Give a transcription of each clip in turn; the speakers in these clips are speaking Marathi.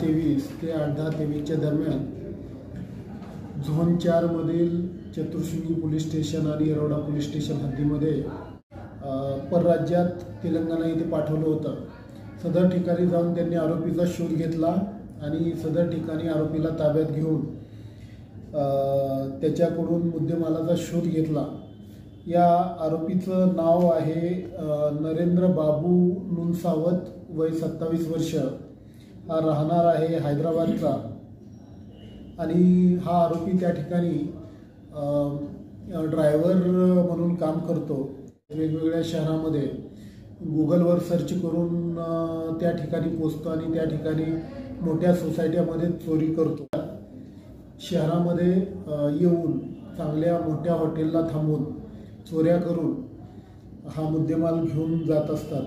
10:23 ते 8:23च्या दरम्यान झोन 4 मधील चतुर्शृंगी पोलीस स्टेशन आणि येरवडा पोलीस स्टेशन हद्दीमध्ये परराज्यात तेलंगणा येथे पाठवलं होतं। सदर ठिकाणी जाऊन त्यांनी आरोपीचा शोध घेतला आणि सदर ठिकाणी आरोपीला ताब्यात घेऊन त्याच्याकडून मुद्देमालाचा शोध घेतला। या आरोपीचं नाव आहे नरेंद्र बाबू नुनसावत, वय 27 वर्ष, हा राहणार आहे हैदराबादचा आणि हा आरोपी त्या ठिकाणी ड्रायव्हर म्हणून काम करतो। वेगवेगळ्या शहरामध्ये गुगलवर सर्च करून त्या ठिकाणी पोहोचतो आणि त्या ठिकाणी मोठ्या सोसायट्यामध्ये चोरी करतो। शहरामध्ये येऊन चांगल्या मोठ्या हॉटेलला थांबून चोऱ्या करून हा मुद्देमाल घेऊन जात असतात।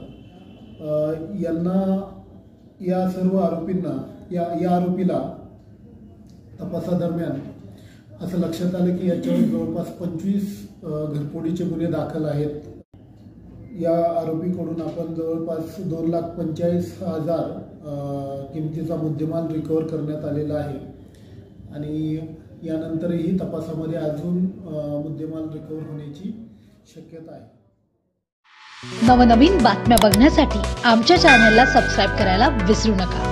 या सर्व आरोपींना या आरोपीला तपासादरम्यान असं लक्षात आलं की याच्यावर जवळपास 25 घरफोडीचे गुन्हे दाखल आहेत। या आरोपीकडून आपण जवळपास 2,45,000 किमतीचा मुद्देमाल रिकवर करण्यात आलेला आहे आणि यानंतरही तपासामध्ये अजून मुद्देमाल रिकवर होण्याची शक्यता आहे। नवनवीन बातम्या बघण्यासाठी आमच्या चॅनलला सबस्क्राइब करायला विसरू नका।